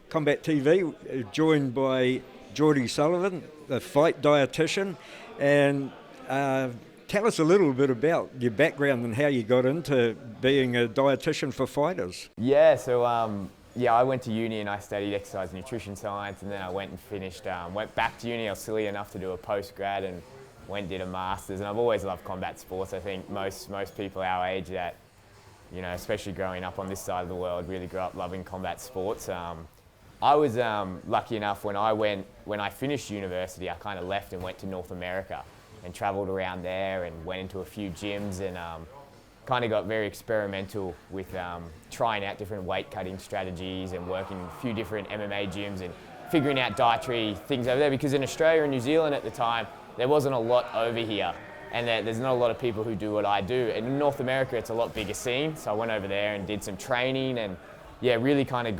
Combat TV, joined by Jordan Sullivan, the Fight Dietitian, and tell us a little bit about your background and how you got into being a dietitian for fighters. Yeah, so I went to uni and I studied exercise and nutrition science, and then I went and finished, went back to uni. I was silly enough to do a post-grad and went and did a master's, and I've always loved combat sports. I think most people our age that, you know, especially growing up on this side of the world, really grew up loving combat sports. I was lucky enough when I finished university, I kind of left and went to North America and travelled around there and went into a few gyms and kind of got very experimental with trying out different weight cutting strategies and working in a few different MMA gyms and figuring out dietary things over there, because in Australia and New Zealand at the time, there wasn't a lot over here, and there's not a lot of people who do what I do. And in North America, it's a lot bigger scene, so I went over there and did some training and really kind of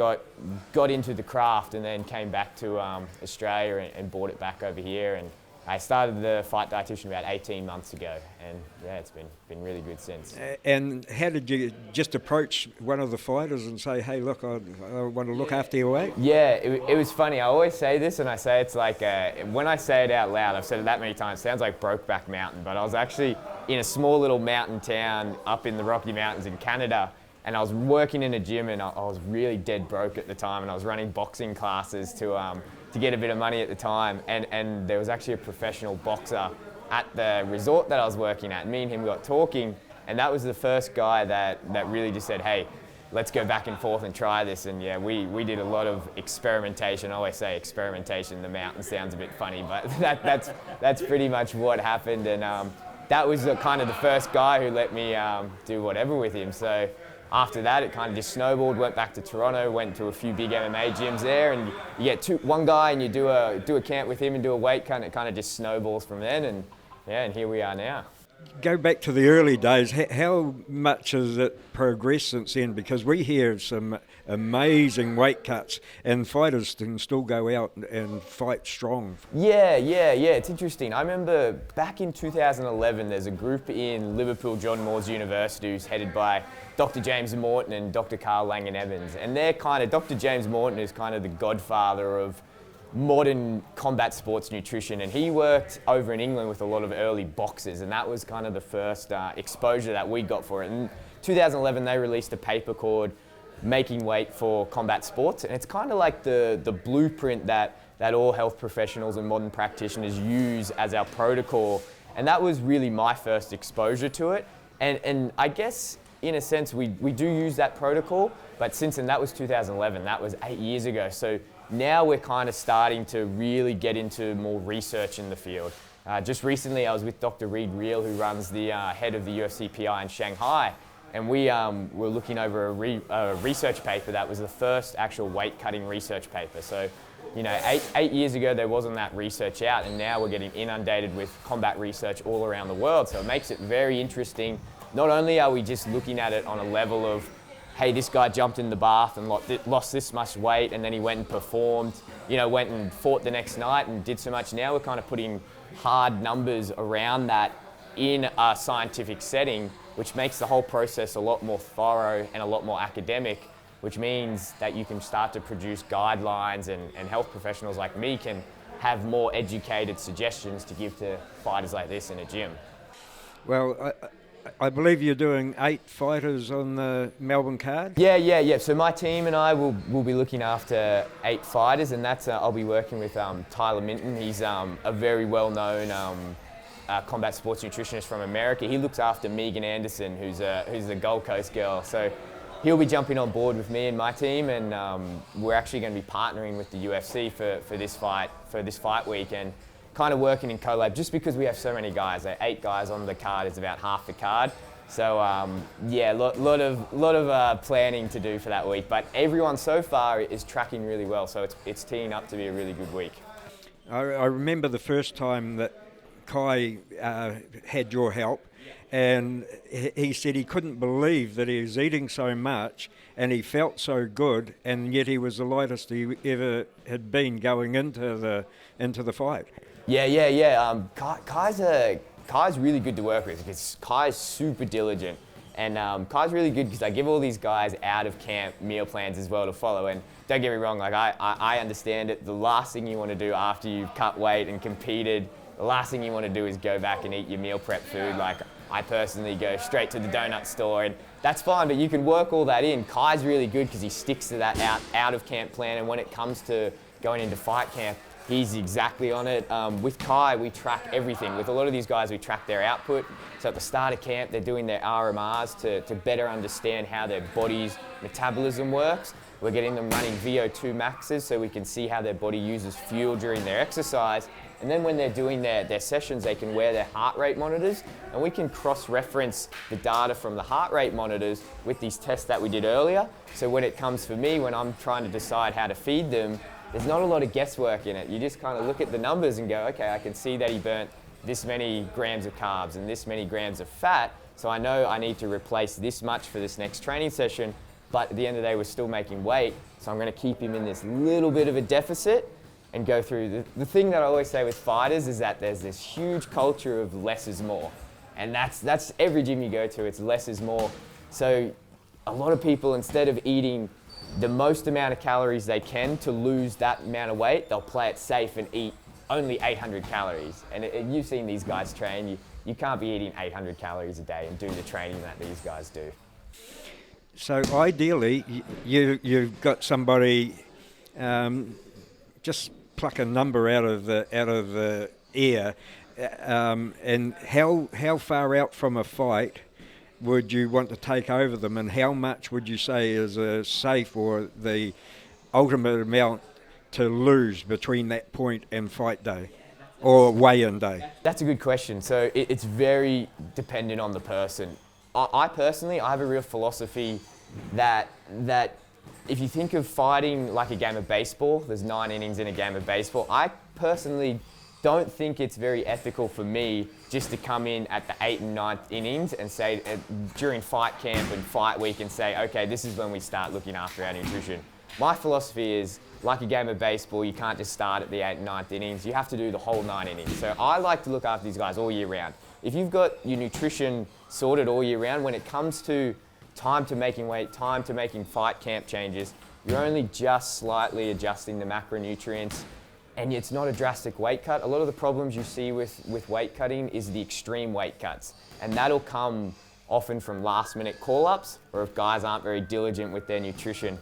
got into the craft, and then came back to Australia and brought it back over here. And I started the Fight Dietitian about 18 months ago, and it's been really good since. And how did you just approach one of the fighters and say, hey, look, I want to look after your weight? Yeah, it was funny. I always say this, and I say it's like, when I say it out loud, I've said it that many times, it sounds like Brokeback Mountain, but I was actually in a small little mountain town up in the Rocky Mountains in Canada, and I was working in a gym, and I was really dead broke at the time, and I was running boxing classes to get a bit of money at the time, and there was actually a professional boxer at the resort that I was working at. Me and him got talking, and that was the first guy that really just said, hey, let's go back and forth and try this. And yeah, we did a lot of experimentation. I always say experimentation, the mountain sounds a bit funny, but that's pretty much what happened. And that was kind of the first guy who let me do whatever with him. So after that, it kind of just snowballed. Went back to Toronto, went to a few big MMA gyms there, and you get one guy and you do a camp with him and do a weight cut, and it kind of just snowballs from then. And here we are now. Go back to the early days. How much has it progressed since then? Because we hear some amazing weight cuts, and fighters can still go out and fight strong. Yeah. It's interesting. I remember back in 2011, there's a group in Liverpool, John Moores University, who's headed by Dr. James Morton and Dr. Carl Langan-Evans. And Dr. James Morton is kind of the godfather of modern combat sports nutrition, and he worked over in England with a lot of early boxers, and that was kind of the first exposure that we got for it. In 2011, they released a paper called Making Weight for Combat Sports, and it's kind of like the blueprint that all health professionals and modern practitioners use as our protocol, and that was really my first exposure to it. And I guess in a sense we do use that protocol, but since then, that was 2011, that was 8 years ago. So now we're kind of starting to really get into more research in the field. Just recently, I was with Dr. Reid Reel, who runs the head of the UFC PI in Shanghai, and we were looking over a research paper that was the first actual weight cutting research paper. So, you know, eight years ago, there wasn't that research out, and now we're getting inundated with combat research all around the world. So it makes it very interesting. Not only are we just looking at it on a level of, hey, this guy jumped in the bath and lost this much weight, and then he went and performed, went and fought the next night and did so much. Now we're kind of putting hard numbers around that in a scientific setting, which makes the whole process a lot more thorough and a lot more academic, which means that you can start to produce guidelines, and health professionals like me can have more educated suggestions to give to fighters like this in a gym. Well, I believe you're doing 8 fighters on the Melbourne card? Yeah. So my team and I will be looking after 8 fighters, and that's I'll be working with Tyler Minton. He's a very well-known combat sports nutritionist from America. He looks after Megan Anderson, who's a Gold Coast girl. So he'll be jumping on board with me and my team, and we're actually going to be partnering with the UFC for this fight week, and kind of working in collab, just because we have so many guys. 8 guys on the card is about half the card. So lot of planning to do for that week. But everyone so far is tracking really well, so it's teeing up to be a really good week. I remember the first time that Kai had your help, and he said he couldn't believe that he was eating so much and he felt so good, and yet he was the lightest he ever had been going into the fight. Yeah. Kai's really good to work with, because Kai's super diligent, and Kai's really good because I give all these guys out of camp meal plans as well to follow, and don't get me wrong, like I understand it. The last thing you want to do after you've cut weight and competed, the last thing you want to do is go back and eat your meal prep food. Like I personally go straight to the donut store, and that's fine, but you can work all that in. Kai's really good because he sticks to that out of camp plan, and when it comes to going into fight camp, he's exactly on it. With Kai, we track everything. With a lot of these guys, we track their output. So at the start of camp, they're doing their RMRs to better understand how their body's metabolism works. We're getting them running VO2 maxes so we can see how their body uses fuel during their exercise. And then when they're doing their sessions, they can wear their heart rate monitors, and we can cross-reference the data from the heart rate monitors with these tests that we did earlier. So when it comes for me, when I'm trying to decide how to feed them, there's not a lot of guesswork in it. You just kind of look at the numbers and go, okay, I can see that he burnt this many grams of carbs and this many grams of fat, so I know I need to replace this much for this next training session, but at the end of the day, we're still making weight, so I'm going to keep him in this little bit of a deficit and go through. The thing that I always say with fighters is that there's this huge culture of less is more, and that's every gym you go to, it's less is more. So a lot of people, instead of eating the most amount of calories they can to lose that amount of weight, they'll play it safe and eat only 800 calories. And you've seen these guys train, you can't be eating 800 calories a day and do the training that these guys do. So ideally, you've got somebody, just pluck a number out of the air, and how far out from a fight would you want to take over them, and how much would you say is a safe or the ultimate amount to lose between that point and fight day or weigh-in day? That's a good question. So it's very dependent on the person. I personally, I have a real philosophy that if you think of fighting like a game of baseball, there's 9 innings in a game of baseball. I personally don't think it's very ethical for me just to come in at the 8th and 9th innings and say during fight camp and fight week and say, okay, this is when we start looking after our nutrition. My philosophy is, like a game of baseball, you can't just start at the 8th and 9th innings, you have to do the whole 9 innings. So I like to look after these guys all year round. If you've got your nutrition sorted all year round, when it comes to time to making weight, time to making fight camp changes, you're only just slightly adjusting the macronutrients, and it's not a drastic weight cut. A lot of the problems you see with weight cutting is the extreme weight cuts, and that'll come often from last minute call-ups or if guys aren't very diligent with their nutrition.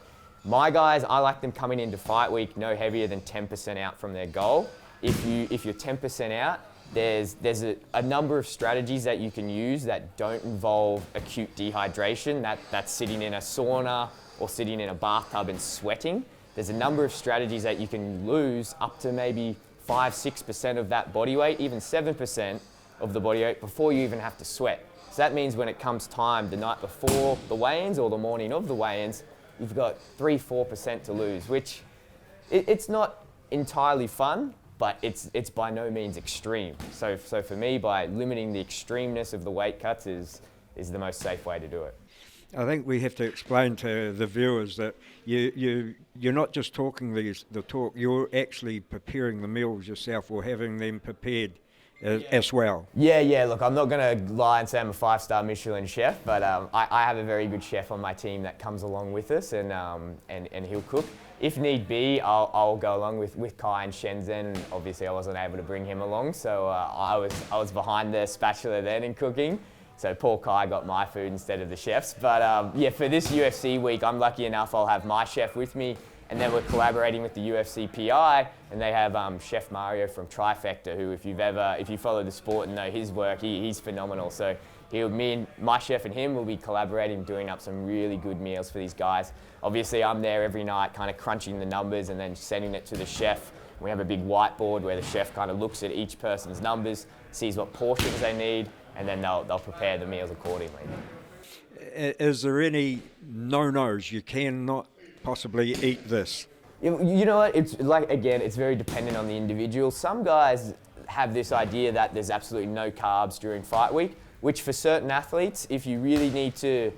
My guys, I like them coming into fight week no heavier than 10% out from their goal. If you're 10% out, there's a number of strategies that you can use that don't involve acute dehydration, that's sitting in a sauna or sitting in a bathtub and sweating. There's a number of strategies that you can lose up to maybe 5-6% of that body weight, even 7% of the body weight before you even have to sweat. So that means when it comes time the night before the weigh-ins or the morning of the weigh-ins, you've got 3-4% to lose, which it's not entirely fun, but it's by no means extreme. So for me, by limiting the extremeness of the weight cuts is the most safe way to do it. I think we have to explain to the viewers that you're not just talking the talk, you're actually preparing the meals yourself or having them prepared as well. Yeah, look, I'm not going to lie and say I'm a 5-star Michelin chef, but I have a very good chef on my team that comes along with us and he'll cook. If need be, I'll go along with Kai and Shenzhen. Obviously, I wasn't able to bring him along, so I was behind the spatula then in cooking. So poor Kai got my food instead of the chef's. But yeah, for this UFC week, I'm lucky enough I'll have my chef with me, and then we're collaborating with the UFC PI, and they have Chef Mario from Trifecta, who if you follow the sport and know his work, he's phenomenal. So my chef and him will be collaborating, doing up some really good meals for these guys. Obviously, I'm there every night, kind of crunching the numbers and then sending it to the chef. We have a big whiteboard where the chef kind of looks at each person's numbers, sees what portions they need, and then they'll prepare the meals accordingly. Is there any no-nos? You cannot possibly eat this? You know what, it's like, again, it's very dependent on the individual. Some guys have this idea that there's absolutely no carbs during fight week, which for certain athletes, if you really need to,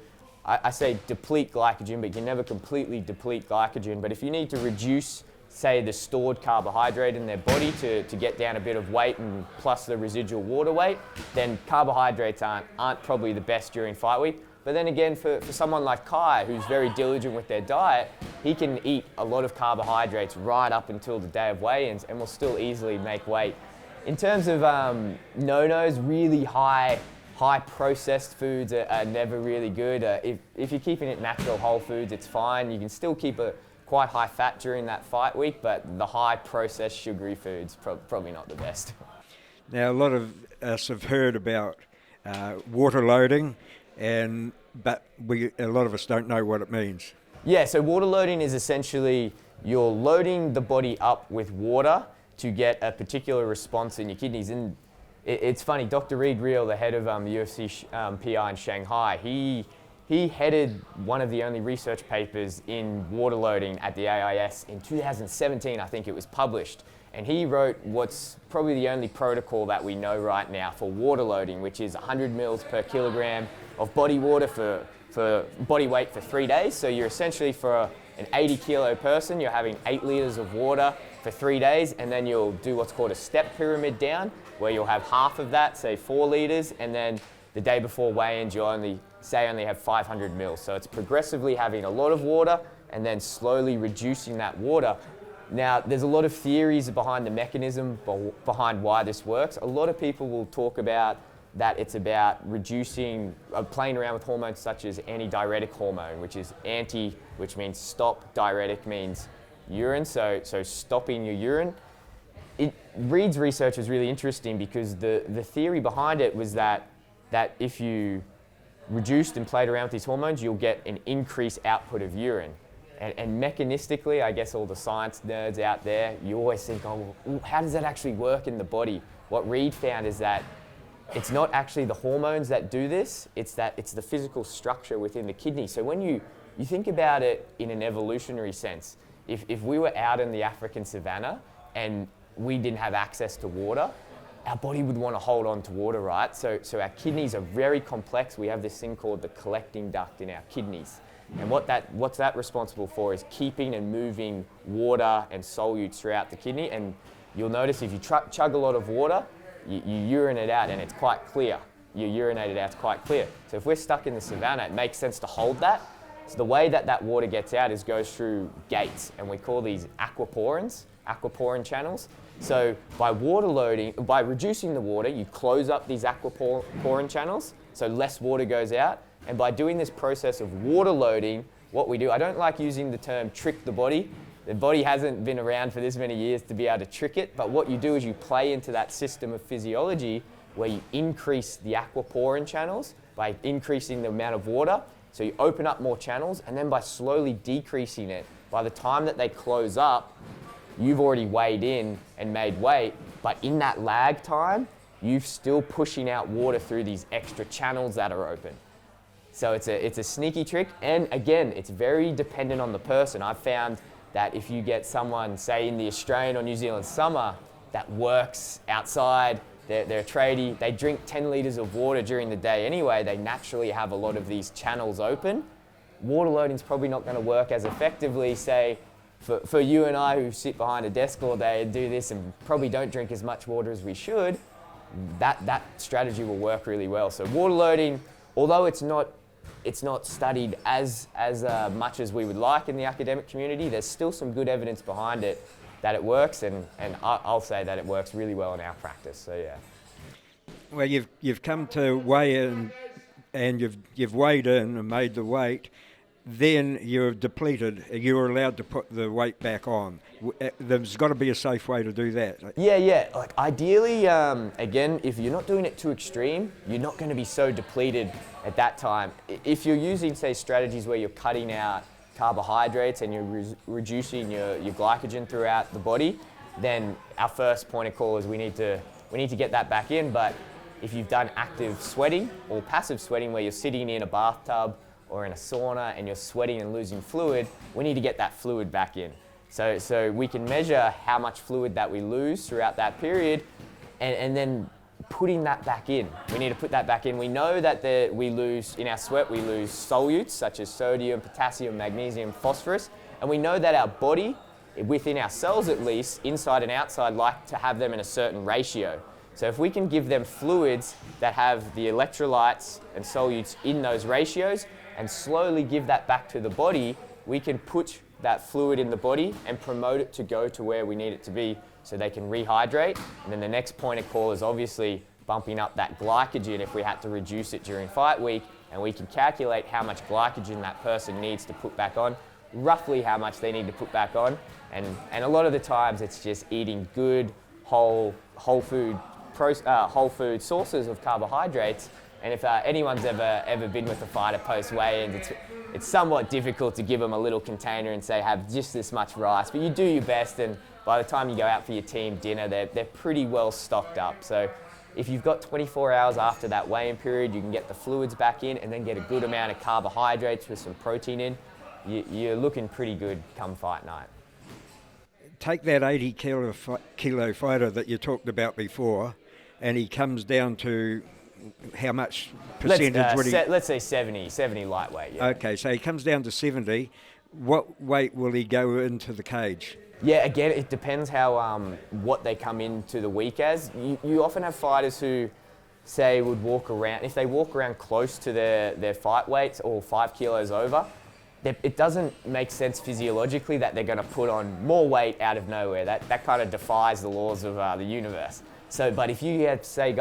I say deplete glycogen, but you can never completely deplete glycogen. But if you need to reduce, say, the stored carbohydrate in their body to get down a bit of weight and plus the residual water weight, then carbohydrates aren't probably the best during fight week. But then again, for someone like Kai, who's very diligent with their diet, he can eat a lot of carbohydrates right up until the day of weigh-ins and will still easily make weight. In terms of no-nos, really high processed foods are never really good. If you're keeping it natural whole foods, it's fine. You can still keep a quite high fat during that fight week, but the high processed sugary foods, probably not the best. Now, a lot of us have heard about water loading, but a lot of us don't know what it means. Yeah, so water loading is essentially you're loading the body up with water to get a particular response in your kidneys. And it's funny, Dr. Reid Reel, the head of the UFC PI in Shanghai, he headed one of the only research papers in water loading at the AIS in 2017, I think it was published. And he wrote what's probably the only protocol that we know right now for water loading, which is 100 mils per kilogram of body water for body weight for 3 days. So you're essentially, for an 80 kilo person, you're having 8 liters of water for 3 days, and then you'll do what's called a step pyramid down, where you'll have half of that, say 4 liters, and then the day before weigh-ins, you'll only have 500 mils. So it's progressively having a lot of water and then slowly reducing that water. Now, there's a lot of theories behind the mechanism behind why this works. A lot of people will talk about that it's about reducing, playing around with hormones such as antidiuretic hormone, which is anti, which means stop, diuretic means urine, so stopping your urine. Reid's research was really interesting because the theory behind it was that if you reduced and played around with these hormones, you'll get an increased output of urine. And mechanistically, I guess all the science nerds out there, you always think, oh, well, how does that actually work in the body? What Reid found is that it's not actually the hormones that do this, it's the physical structure within the kidney. So when you think about it in an evolutionary sense, if we were out in the African savannah and we didn't have access to water, our body would want to hold on to water, right? So our kidneys are very complex. We have this thing called the collecting duct in our kidneys. And what's that responsible for is keeping and moving water and solutes throughout the kidney. And you'll notice if you chug a lot of water, you urinate it out and it's quite clear. You urinate it out, it's quite clear. So if we're stuck in the savannah, it makes sense to hold that. So the way that water gets out goes through gates, and we call these aquaporin channels. So by reducing the water, you close up these aquaporin channels, so less water goes out. And by doing this process of water loading, what we do, I don't like using the term trick the body. The body hasn't been around for this many years to be able to trick it, but what you do is you play into that system of physiology where you increase the aquaporin channels by increasing the amount of water. So you open up more channels, and then by slowly decreasing it, by the time that they close up, you've already weighed in and made weight, but in that lag time, you're still pushing out water through these extra channels that are open. So it's a sneaky trick, and again, it's very dependent on the person. I've found that if you get someone, say in the Australian or New Zealand summer, that works outside, they're a tradie, they drink 10 litres of water during the day anyway, they naturally have a lot of these channels open. Water loading's probably not going to work as effectively, say, for you and I who sit behind a desk all day and do this and probably don't drink as much water as we should, that strategy will work really well. So water loading, although it's not studied as much as we would like in the academic community, there's still some good evidence behind it that it works, and I'll say that it works really well in our practice. So yeah. Well, you've come to weigh in, and you've weighed in and made the weight. Then you're depleted. You're allowed to put the weight back on. There's got to be a safe way to do that. Yeah. Like ideally, again, if you're not doing it too extreme, you're not going to be so depleted at that time. If you're using, say, strategies where you're cutting out carbohydrates and you're reducing your glycogen throughout the body, then our first point of call is we need to get that back in. But if you've done active sweating or passive sweating where you're sitting in a bathtub or in a sauna and you're sweating and losing fluid, we need to get that fluid back in. So we can measure how much fluid that we lose throughout that period, and then putting that back in. We need to put that back in. We know that we lose, in our sweat, we lose solutes such as sodium, potassium, magnesium, phosphorus, and we know that our body, within our cells at least, inside and outside, like to have them in a certain ratio. So if we can give them fluids that have the electrolytes and solutes in those ratios and slowly give that back to the body, we can put that fluid in the body and promote it to go to where we need it to be so they can rehydrate. And then the next point of call is obviously bumping up that glycogen if we had to reduce it during fight week, and we can calculate how much glycogen that person needs to put back on, roughly how much they need to put back on. And a lot of the times it's just eating good whole food sources of carbohydrates. And if anyone's ever been with a fighter post weigh-ins, it's somewhat difficult to give them a little container and say have just this much rice, but you do your best, and by the time you go out for your team dinner, they're pretty well stocked up. So if you've got 24 hours after that weigh-in period, you can get the fluids back in and then get a good amount of carbohydrates with some protein in. You're looking pretty good come fight night. Take that 80 kilo fighter that you talked about before, and he comes down to how much percentage would he... Let's say 70 lightweight. Yeah. Okay, so he comes down to 70. What weight will he go into the cage? Yeah, again, it depends how what they come into the week as. You often have fighters who, say, would walk around, if they walk around close to their fight weights or 5 kilos over, it doesn't make sense physiologically that they're going to put on more weight out of nowhere. That kind of defies the laws of the universe. So, but if you have, say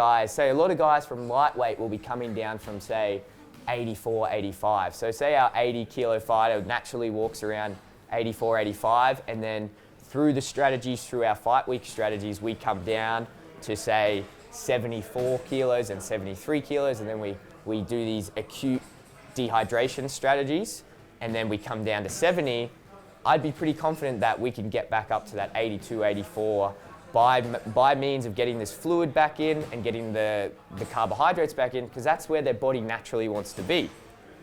a lot of guys from lightweight will be coming down from, say, 84, 85. So say our 80 kilo fighter naturally walks around 84, 85, and then through the strategies, through our fight week strategies, we come down to, say, 74 kilos and 73 kilos, and then we do these acute dehydration strategies, and then we come down to 70. I'd be pretty confident that we can get back up to that 82, 84 by means of getting this fluid back in and getting the carbohydrates back in, because that's where their body naturally wants to be.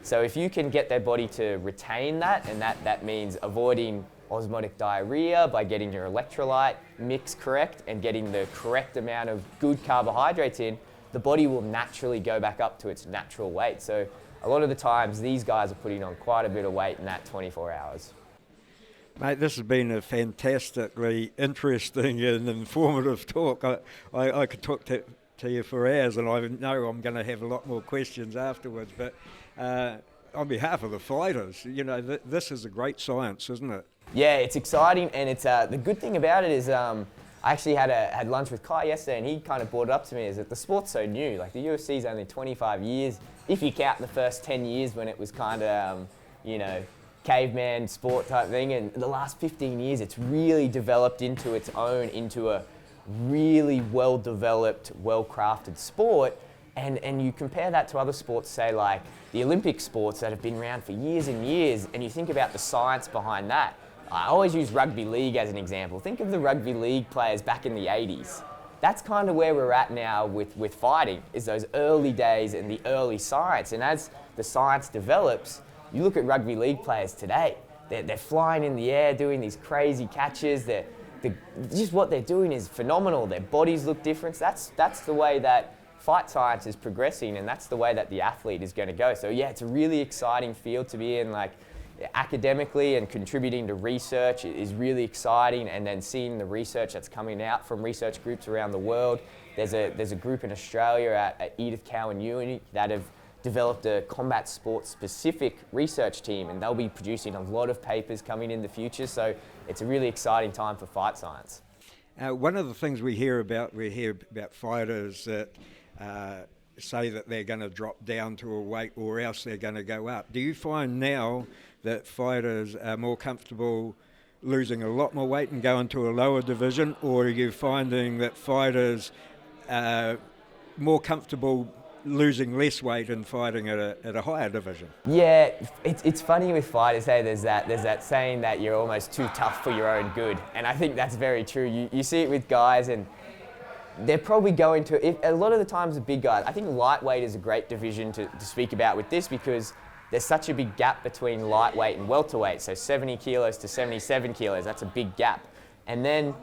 So if you can get their body to retain that, and that means avoiding osmotic diarrhea by getting your electrolyte mix correct and getting the correct amount of good carbohydrates in, the body will naturally go back up to its natural weight. So a lot of the times these guys are putting on quite a bit of weight in that 24 hours. Mate, this has been a fantastically interesting and informative talk. I could talk to you for hours, and I know I'm going to have a lot more questions afterwards, but on behalf of the fighters, this is a great science, isn't it? Yeah, it's exciting, and it's the good thing about it is I actually had lunch with Kai yesterday, and he kind of brought it up to me, is that the sport's so new. Like, the UFC is only 25 years, if you count the first 10 years when it was kind of, caveman sport type thing, and the last 15 years it's really developed into its own, into a really well-developed, well-crafted sport. And you compare that to other sports, say like the Olympic sports that have been around for years and years, and you think about the science behind that. I always use rugby league as an example. Think of the rugby league players back in the 80s. That's kind of where we're at now with fighting, is those early days and the early science. And as the science develops, you look at rugby league players today, they're flying in the air, doing these crazy catches. Just what they're doing is phenomenal. Their bodies look different. That's the way that fight science is progressing, and that's the way that the athlete is going to go. So yeah, it's a really exciting field to be in. Like, academically and contributing to research is really exciting, and then seeing the research that's coming out from research groups around the world. There's a group in Australia at Edith Cowan Uni that have developed a combat sports specific research team, and they'll be producing a lot of papers coming in the future. So it's a really exciting time for fight science. One of the things we hear about fighters that say that they're going to drop down to a weight or else they're going to go up. Do you find now that fighters are more comfortable losing a lot more weight and going to a lower division, or are you finding that fighters are more comfortable losing less weight and fighting at a higher division? Yeah, it's funny with fighters, hey, there's that saying that you're almost too tough for your own good, and I think that's very true. You see it with guys, and they're probably going to, a lot of the times the big guys, I think lightweight is a great division to speak about with this, because there's such a big gap between lightweight and welterweight. So 70 kilos to 77 kilos, that's a big gap. And then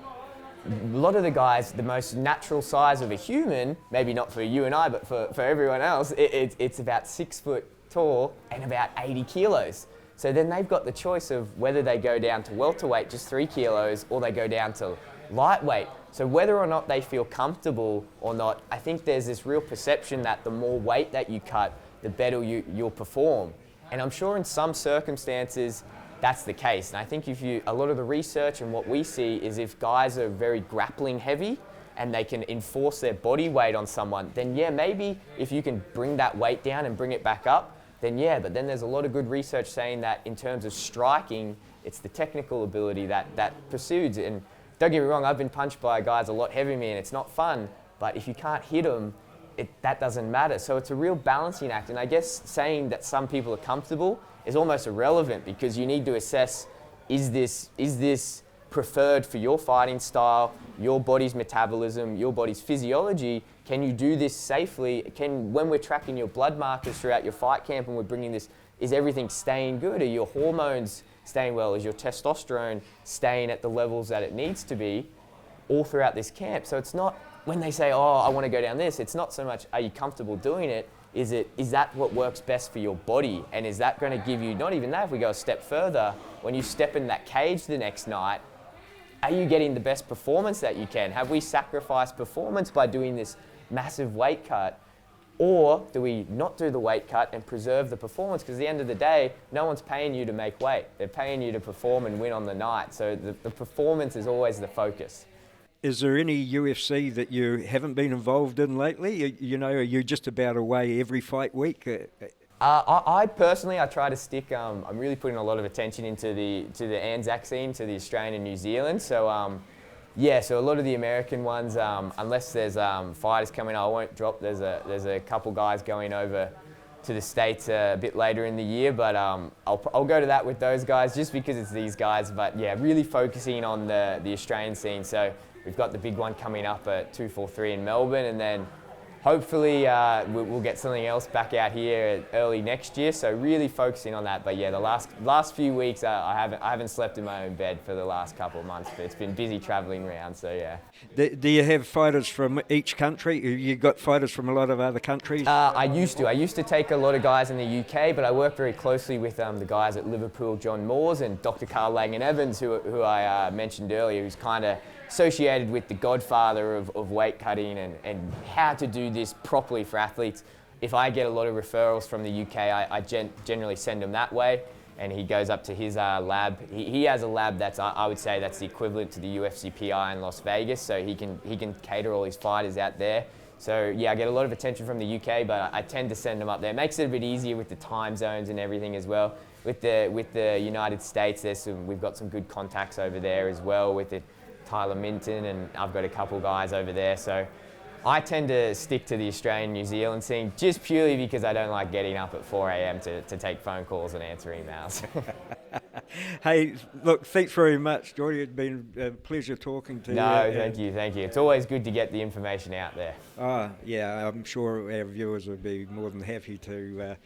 a lot of the guys, the most natural size of a human, maybe not for you and I, but for everyone else, it's about 6 foot tall and about 80 kilos. So then they've got the choice of whether they go down to welterweight, just 3 kilos, or they go down to lightweight. So whether or not they feel comfortable or not, I think there's this real perception that the more weight that you cut, the better you'll perform. And I'm sure in some circumstances that's the case. And I think a lot of the research and what we see is if guys are very grappling heavy and they can enforce their body weight on someone, then yeah, maybe if you can bring that weight down and bring it back up, then yeah. But then there's a lot of good research saying that in terms of striking, it's the technical ability that pursues it. And don't get me wrong, I've been punched by guys a lot heavier than me and it's not fun, but if you can't hit them, that doesn't matter. So it's a real balancing act. And I guess saying that some people are comfortable is almost irrelevant, because you need to assess, is this preferred for your fighting style, your body's metabolism, your body's physiology? Can you do this safely? When we're tracking your blood markers throughout your fight camp and we're bringing this, is everything staying good? Are your hormones staying well? Is your testosterone staying at the levels that it needs to be all throughout this camp? So it's not, when they say, oh, I want to go down this, it's not so much, are you comfortable doing it? Is that what works best for your body? And is that going to give you, not even that, if we go a step further, when you step in that cage the next night, are you getting the best performance that you can? Have we sacrificed performance by doing this massive weight cut? Or do we not do the weight cut and preserve the performance? Because at the end of the day, no one's paying you to make weight. They're paying you to perform and win on the night. So the performance is always the focus. Is there any UFC that you haven't been involved in lately? You know, are you just about away every fight week? I personally, I try to stick. I'm really putting a lot of attention into the Anzac scene, to the Australian and New Zealand. So yeah, so a lot of the American ones, unless there's fighters coming, I won't drop. There's a couple guys going over to the States a bit later in the year, but I'll go to that with those guys just because it's these guys. But yeah, really focusing on the Australian scene. So we've got the big one coming up at 243 in Melbourne, and then hopefully we'll get something else back out here early next year. So really focusing on that. But yeah, the last few weeks I haven't slept in my own bed for the last couple of months. But it's been busy traveling around. So yeah. Do you have fighters from each country? You got fighters from a lot of other countries? I used to take a lot of guys in the UK, but I work very closely with the guys at Liverpool, John Moores, and Dr. Carl Langan-Evans, who I mentioned earlier, who's kind of associated with the godfather of weight cutting and how to do this properly for athletes. If I get a lot of referrals from the UK, I generally send them that way, and he goes up to his lab. He has a lab that's, I would say, that's the equivalent to the UFC PI in Las Vegas, so he can cater all his fighters out there. So yeah, I get a lot of attention from the UK, but I tend to send them up there. It makes it a bit easier with the time zones and everything as well. With the United States, we've got some good contacts over there as well with it. Tyler Minton, and I've got a couple guys over there. So I tend to stick to the Australian, New Zealand scene just purely because I don't like getting up at 4 a.m. to take phone calls and answer emails. Hey, look, thanks very much, Jordy. It's been a pleasure talking to you. No, thank you. It's always good to get the information out there. Oh, yeah, I'm sure our viewers would be more than happy to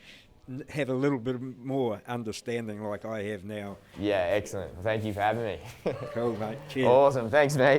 have a little bit more understanding like I have now. Yeah, excellent. Thank you for having me. Cool, mate. Cheers. Awesome. Thanks, mate.